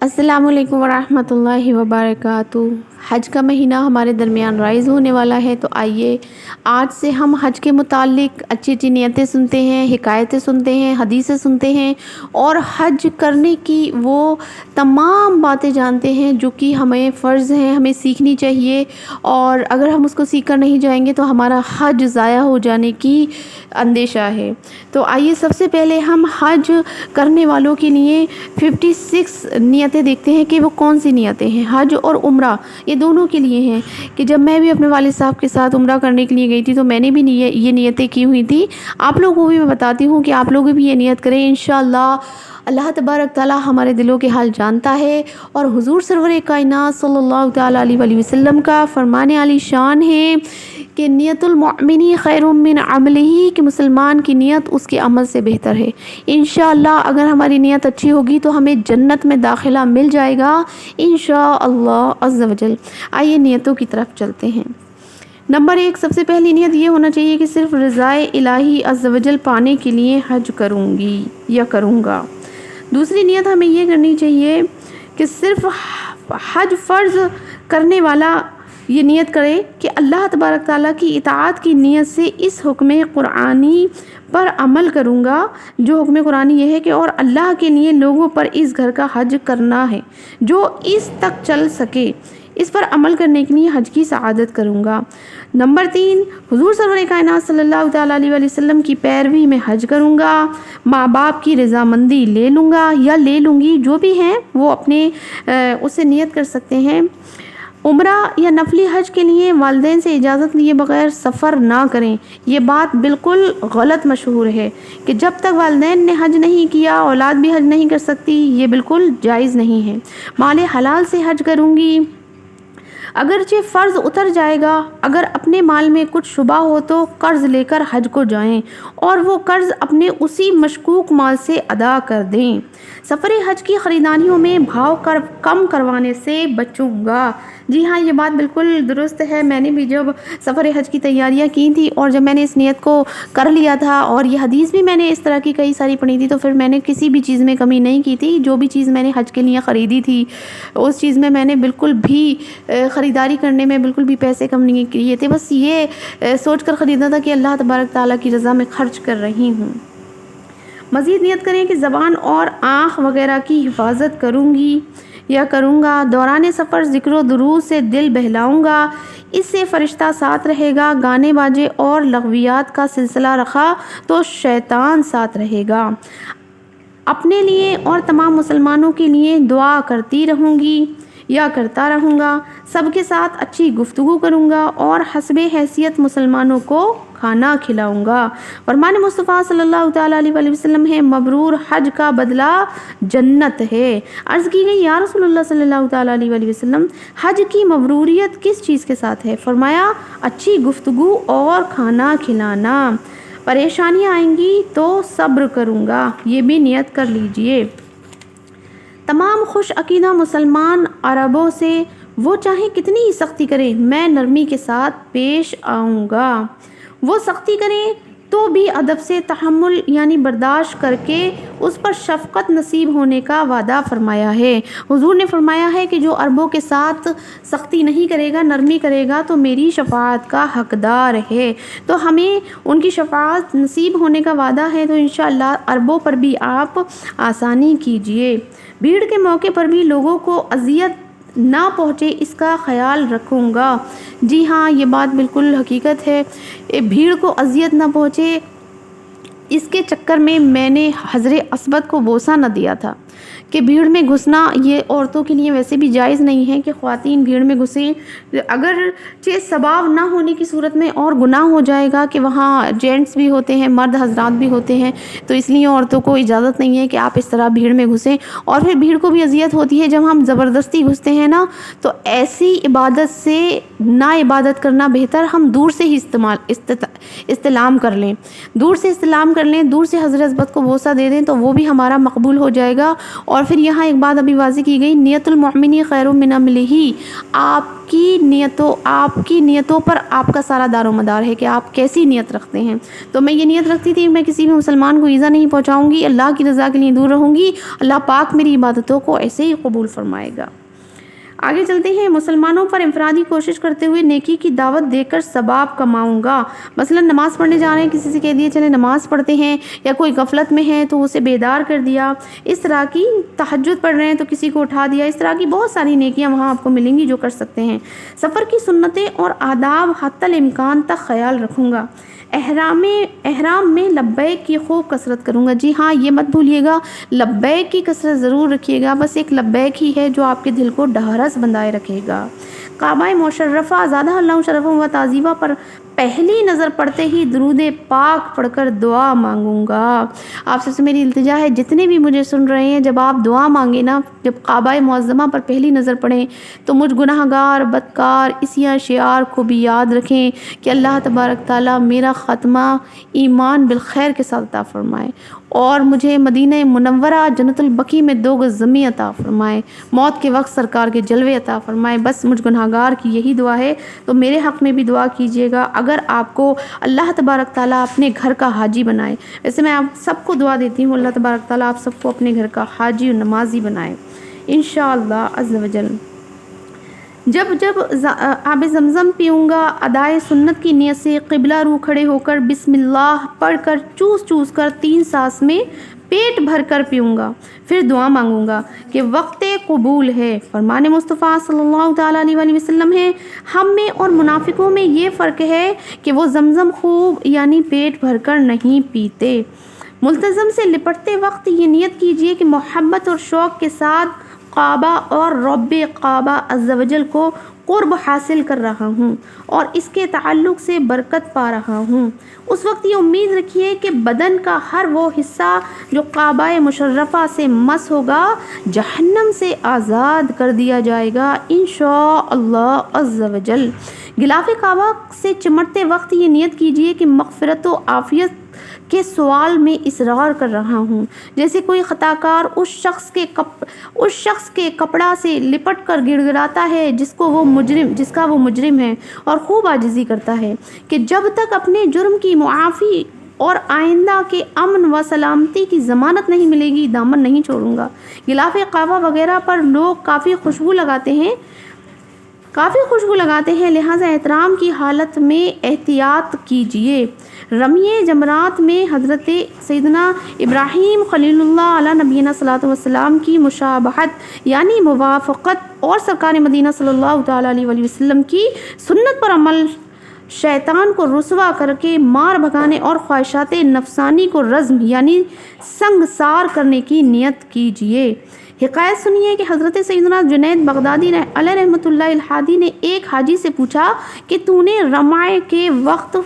السلام علیکم ورحمۃ اللہ وبرکاتہ۔ حج کا مہینہ ہمارے درمیان رائز ہونے والا ہے، تو آئیے آج سے ہم حج کے متعلق اچھی اچھی نیتیں سنتے ہیں، حکایتیں سنتے ہیں، حدیثیں سنتے ہیں اور حج کرنے کی وہ تمام باتیں جانتے ہیں جو کہ ہمیں فرض ہیں، ہمیں سیکھنی چاہیے، اور اگر ہم اس کو سیکھ کر نہیں جائیں گے تو ہمارا حج ضائع ہو جانے کی اندیشہ ہے۔ تو آئیے سب سے پہلے ہم حج کرنے والوں کے لیے 56 نیتیں دیکھتے ہیں کہ وہ کون سی نیتیں ہیں۔ حج اور عمرہ یہ دونوں کے لیے ہیں، کہ جب میں بھی اپنے والد صاحب کے ساتھ عمرہ کرنے کے لیے گئی تھی تو میں نے بھی یہ نیتیں کی ہوئی تھی۔ آپ لوگوں کو بھی میں بتاتی ہوں کہ آپ لوگ بھی یہ نیت کریں، انشاءاللہ اللہ تبارک تعالی ہمارے دلوں کے حال جانتا ہے، اور حضور سرور کائنات صلی اللہ تعالی علیہ وآلہ وسلم کا فرمان علی شان ہے کہ نیت المؤمن خیر من عملہ، کہ مسلمان کی نیت اس کے عمل سے بہتر ہے۔ انشاءاللہ اگر ہماری نیت اچھی ہوگی تو ہمیں جنت میں داخلہ مل جائے گا انشاءاللہ عز و جل۔ آئیے نیتوں کی طرف چلتے ہیں۔ نمبر 1، سب سے پہلی نیت یہ ہونا چاہیے کہ صرف رضائے الہی عز و جل پانے کے لیے حج کروں گی یا کروں گا۔ دوسری نیت ہمیں یہ کرنی چاہیے کہ صرف حج فرض کرنے والا یہ نیت کرے کہ اللہ تبارک تعالیٰ کی اطاعت کی نیت سے اس حکم قرآنی پر عمل کروں گا، جو حکم قرآنی یہ ہے کہ اور اللہ کے لیے لوگوں پر اس گھر کا حج کرنا ہے، جو اس تک چل سکے اس پر عمل کرنے کے لیے حج کی سعادت کروں گا۔ نمبر 3، حضور سرور کائنات صلی اللہ تعالیٰ علیہ وآلہ وسلم کی پیروی میں حج کروں گا، ماں باپ کی رضامندی لے لوں گا یا لے لوں گی، جو بھی ہیں وہ اپنے اسے نیت کر سکتے ہیں۔ عمرہ یا نفلی حج کے لیے والدین سے اجازت لیے بغیر سفر نہ کریں، یہ بات بالکل غلط مشہور ہے کہ جب تک والدین نے حج نہیں کیا اولاد بھی حج نہیں کر سکتی، یہ بالکل جائز نہیں ہے۔ مال حلال سے حج کروں گی، اگرچہ فرض اتر جائے گا، اگر اپنے مال میں کچھ شبہ ہو تو قرض لے کر حج کو جائیں اور وہ قرض اپنے اسی مشکوک مال سے ادا کر دیں۔ سفر حج کی خریداریوں میں بھاؤ کم کروانے سے بچوں گا۔ جی ہاں، یہ بات بالکل درست ہے۔ میں نے بھی جب سفر حج کی تیاریاں کی تھی اور جب میں نے اس نیت کو کر لیا تھا، اور یہ حدیث بھی میں نے اس طرح کی کئی ساری پڑھی تھی، تو پھر میں نے کسی بھی چیز میں کمی نہیں کی تھی۔ جو بھی چیز میں نے حج کے لیے خریدی تھی اس چیز میں نے بالکل بھی خریداری کرنے میں بالکل بھی پیسے کم نہیں کیے تھے، بس یہ سوچ کر خریدا تھا کہ اللہ تبارک تعالیٰ کی رضا میں خرچ کر رہی ہوں۔ مزید نیت کریں کہ زبان اور آنکھ وغیرہ کی حفاظت کروں گی یا کروں گا، دوران سفر ذکر و درود سے دل بہلاؤں گا، اس سے فرشتہ ساتھ رہے گا، گانے باجے اور لغویات کا سلسلہ رکھا تو شیطان ساتھ رہے گا۔ اپنے لیے اور تمام مسلمانوں کے لیے دعا کرتی رہوں گی یا کرتا رہوں گا، سب کے ساتھ اچھی گفتگو کروں گا اور حسب حیثیت مسلمانوں کو کھانا کھلاؤں گا۔ فرمان مصطفیٰ صلی اللہ تعالیٰ علیہ وآلہ وسلم ہے، مبرور حج کا بدلہ جنت ہے۔ عرض کی گئی، یا رسول اللہ صلی اللہ تعالیٰ علیہ وآلہ وسلم، حج کی مبروریت کس چیز کے ساتھ ہے؟ فرمایا، اچھی گفتگو اور کھانا کھلانا۔ پریشانیاں آئیں گی تو صبر کروں گا، یہ بھی نیت کر لیجئے۔ تمام خوش عقیدہ مسلمان عربوں سے وہ چاہے کتنی ہی سختی کریں، میں نرمی کے ساتھ پیش آؤں گا۔ وہ سختی کریں تو بھی ادب سے تحمل یعنی برداشت کر کے اس پر شفقت نصیب ہونے کا وعدہ فرمایا ہے۔ حضور نے فرمایا ہے کہ جو عربوں کے ساتھ سختی نہیں کرے گا، نرمی کرے گا، تو میری شفاعت کا حقدار ہے۔ تو ہمیں ان کی شفاعت نصیب ہونے کا وعدہ ہے، تو انشاءاللہ عربوں پر بھی آپ آسانی کیجئے۔ بھیڑ کے موقع پر بھی لوگوں کو اذیت نہ پہنچے اس کا خیال رکھوں گا۔ جی ہاں، یہ بات بالکل حقیقت ہے، بھیڑ کو اذیت نہ پہنچے اس کے چکر میں نے حضرت اسود کو بوسہ نہ دیا تھا کہ بھیڑ میں گھسنا یہ عورتوں کے لیے ویسے بھی جائز نہیں ہے کہ خواتین بھیڑ میں گھسیں، اگرچہ ثواب نہ ہونے کی صورت میں اور گناہ ہو جائے گا کہ وہاں جینٹس بھی ہوتے ہیں، مرد حضرات بھی ہوتے ہیں، تو اس لیے عورتوں کو اجازت نہیں ہے کہ آپ اس طرح بھیڑ میں گھسیں۔ اور پھر بھیڑ کو بھی اذیت ہوتی ہے جب ہم زبردستی گھستے ہیں نا، تو ایسی عبادت سے نہ عبادت کرنا بہتر، ہم دور سے ہی استلام کر لیں، دور سے استلام کر لیں، دور سے حضرت اسود کو بوسہ دے دیں، تو وہ بھی ہمارا مقبول ہو جائے گا اور پھر یہاں ایک بات ابھی واضح کی گئی، نیت المؤمن خیر من عملہ، آپ کی نیتوں پر آپ کا سارا دار و مدار ہے کہ آپ کیسی نیت رکھتے ہیں۔ تو میں یہ نیت رکھتی تھی میں کسی بھی مسلمان کو ایذا نہیں پہنچاؤں گی، اللہ کی رضا کے لیے دور رہوں گی، اللہ پاک میری عبادتوں کو ایسے ہی قبول فرمائے گا۔ آگے چلتے ہیں، مسلمانوں پر انفرادی کوشش کرتے ہوئے نیکی کی دعوت دے کر ثواب کماؤں گا۔ مثلا نماز پڑھنے جا رہے ہیں، کسی سے کہہ دیا چلے نماز پڑھتے ہیں، یا کوئی غفلت میں ہے تو اسے بیدار کر دیا، اس طرح کی، تہجد پڑھ رہے ہیں تو کسی کو اٹھا دیا، اس طرح کی بہت ساری نیکیاں وہاں آپ کو ملیں گی جو کر سکتے ہیں۔ سفر کی سنتیں اور آداب حتی الامکان تک خیال رکھوں گا۔ احرام میں لبیک کی خوب کثرت کروں گا۔ جی ہاں، یہ مت بھولیے گا، لبیک کی کثرت ضرور رکھیے گا، بس ایک لبیک ہی ہے جو آپ کے دل کو ڈھارس بندھائے رکھے گا۔ کعبہ مشرفہ زادہ اللہ شرفا و تعظیمہ پر پہلی نظر پڑتے ہی درود پاک پڑھ کر دعا مانگوں گا۔ آپ سب سے میری التجا ہے، جتنے بھی مجھے سن رہے ہیں، جب آپ دعا مانگیں نا، جب کعبہ معظمہ پر پہلی نظر پڑیں تو مجھ گناہ گار بدکار اسی شعار کو بھی یاد رکھیں کہ اللہ تبارک تعالیٰ میرا خاتمہ ایمان بالخیر کے ساتھ عطا فرمائے، اور مجھے مدینہ منورہ جنت البقیع میں 2 گز زمین عطا فرمائے، موت کے وقت سرکار کے جلوے عطا فرمائے۔ بس مجھ گناہگار کی یہی دعا ہے، تو میرے حق میں بھی دعا کیجیے گا اگر آپ کو اللہ تبارک تعالیٰ اپنے گھر کا حاجی بنائے۔ ویسے میں آپ سب کو دعا دیتی ہوں، اللہ تبارک تعالیٰ آپ سب کو اپنے گھر کا حاجی و نمازی بنائے انشاءاللہ عز و جل۔ جب آب زمزم پیوں گا، ادائے سنت کی نیت سے قبلہ رو کھڑے ہو کر بسم اللہ پڑھ کر چوس کر 3 سانس میں پیٹ بھر کر پیوں گا، پھر دعا مانگوں گا کہ وقت قبول ہے۔ فرمان مصطفیٰ صلی اللہ تعالیٰ علیہ وسلم ہے، ہم میں اور منافقوں میں یہ فرق ہے کہ وہ زمزم خوب یعنی پیٹ بھر کر نہیں پیتے۔ ملتزم سے لپٹتے وقت یہ نیت کیجیے کہ محبت اور شوق کے ساتھ کعبہ اور رب کعبہ عز و جل کو قرب حاصل کر رہا ہوں اور اس کے تعلق سے برکت پا رہا ہوں۔ اس وقت یہ امید رکھیے کہ بدن کا ہر وہ حصہ جو کعبہ مشرفہ سے مس ہوگا جہنم سے آزاد کر دیا جائے گا انشاءاللہ عز و جل۔ غلاف کعبہ سے چمٹتے وقت یہ نیت کیجیے کہ مغفرت و عافیت کے سوال میں اصرار کر رہا ہوں، جیسے کوئی خطا کار اس شخص کے کپڑا سے لپٹ کر گڑ گڑاتا ہے جس کا وہ مجرم ہے، اور خوب عاجزی کرتا ہے کہ جب تک اپنے جرم کی معافی اور آئندہ کے امن و سلامتی کی ضمانت نہیں ملے گی دامن نہیں چھوڑوں گا۔ غلاف کعبہ وغیرہ پر لوگ کافی خوشبو لگاتے ہیں، لہٰذا احترام کی حالت میں احتیاط کیجیے۔ رمیے جمرات میں حضرت سیدنا ابراہیم خلیل اللہ علیہ نبینا صلی وسلم کی مشابہت یعنی موافقت اور سرکار مدینہ صلی اللہ تعالیٰ علیہ وسلم کی سنت پر عمل، شیطان کو رسوا کر کے مار بھگانے اور خواہشات نفسانی کو رزم یعنی سنگسار کرنے کی نیت کیجیے۔ حکایت سنیے کہ حضرت سیدنا جنید بغدادی علیہ رحمۃ اللہ الحادی نے ایک حاجی سے پوچھا کہ تو نے رمائے کے وقت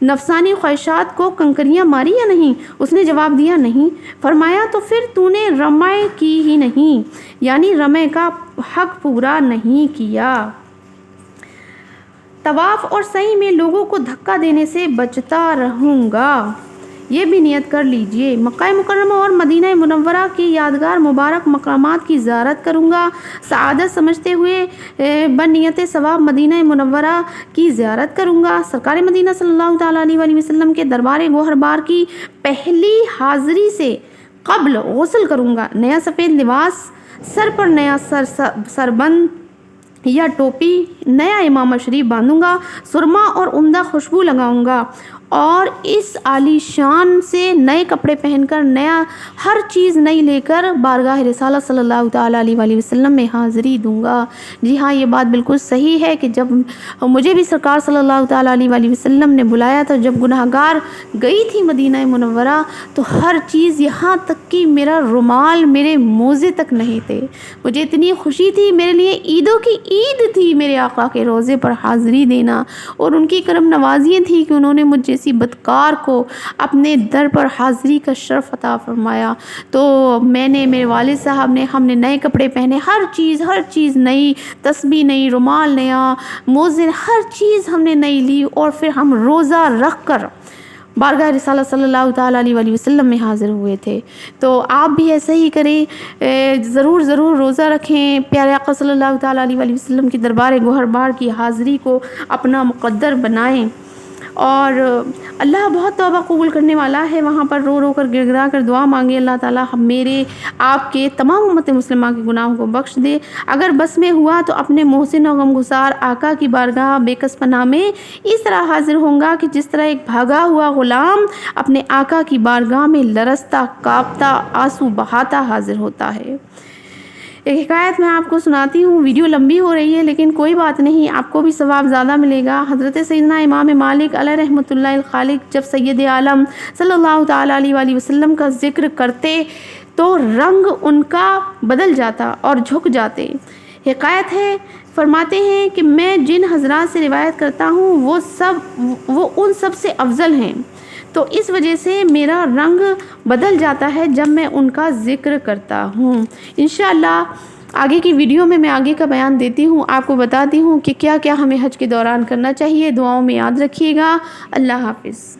نفسانی خواہشات کو کنکریاں ماری یا نہیں؟ اس نے جواب دیا نہیں۔ فرمایا تو پھر تو نے رمائے کی ہی نہیں، یعنی رمے کا حق پورا نہیں کیا۔ طواف اور سعی میں لوگوں کو دھکا دینے سے بچتا رہوں گا، یہ بھی نیت کر لیجئے۔ مکہ مکرمہ اور مدینہ منورہ کی یادگار مبارک مقامات کی زیارت کروں گا، سعادت سمجھتے ہوئے بنیت ثواب مدینہ منورہ کی زیارت کروں گا۔ سرکار مدینہ صلی اللہ تعالیٰ علیہ وسلم کے دربار گوہر بار کی پہلی حاضری سے قبل غسل کروں گا، نیا سفید لباس، سر پر نیا سربند یا ٹوپی، نیا امامہ شریف باندھوں گا، سرما اور عمدہ خوشبو لگاؤں گا، اور اس عالی شان سے نئے کپڑے پہن کر نیا ہر چیز نئی لے کر بارگاہ رسالت صلی اللہ تعالیٰ علیہ وسلم میں حاضری دوں گا۔ جی ہاں، یہ بات بالکل صحیح ہے کہ جب مجھے بھی سرکار صلی اللہ تعالیٰ علیہ وسلم نے بلایا تو جب گناہگار گئی تھی مدینہ منورہ تو ہر چیز یہاں تک کہ میرا رومال میرے موزے تک نہیں تھے، مجھے اتنی خوشی تھی، میرے لیے عیدوں کی عید تھی میرے آقا کے روضے پر حاضری دینا، اور ان کی کرم نوازیاں تھی کہ انہوں نے مجھ جیسی بدکار کو اپنے در پر حاضری کا شرف عطا فرمایا۔ تو میں نے، میرے والد صاحب نے، ہم نے نئے کپڑے پہنے، ہر چیز نئی، تسبیح نئی، رومال نیا، موزے، ہر چیز ہم نے نئی لی، اور پھر ہم روزہ رکھ کر بارگاہ رسالت صلی اللہ تعالیٰ علیہ وسلم میں حاضر ہوئے تھے۔ تو آپ بھی ایسا ہی کریں، ضرور روزہ رکھیں، پیارے آقا صلی اللہ تعالیٰ علیہ وسلم کی دربار گوہر بار کی حاضری کو اپنا مقدر بنائیں، اور اللہ بہت توبہ قبول کرنے والا ہے، وہاں پر رو رو کر گر گرا کر دعا مانگے، اللہ تعالیٰ میرے آپ کے تمام امت مسلمہ کے گناہوں کو بخش دے۔ اگر بس میں ہوا تو اپنے محسن و غمگسار آقا کی بارگاہ بے کس پناہ میں اس طرح حاضر ہوں گا کہ جس طرح ایک بھاگا ہوا غلام اپنے آقا کی بارگاہ میں لرزتا، کانپتا، آنسو بہاتا حاضر ہوتا ہے۔ ایک حکایت میں آپ کو سناتی ہوں، ویڈیو لمبی ہو رہی ہے لیکن کوئی بات نہیں، آپ کو بھی ثواب زیادہ ملے گا۔ حضرت سیدنا امام مالک علیہ رحمۃ اللہ الخالق جب سید عالم صلی اللہ تعالیٰ علیہ وسلم کا ذکر کرتے تو رنگ ان کا بدل جاتا اور جھک جاتے۔ حکایت ہے، فرماتے ہیں کہ میں جن حضرات سے روایت کرتا ہوں وہ ان سب سے افضل ہیں، تو اس وجہ سے میرا رنگ بدل جاتا ہے جب میں ان کا ذکر کرتا ہوں۔ انشاءاللہ آگے کی ویڈیو میں آگے کا بیان دیتی ہوں، آپ کو بتاتی ہوں کہ کیا کیا ہمیں حج کے دوران کرنا چاہیے۔ دعاؤں میں یاد رکھیے گا۔ اللہ حافظ۔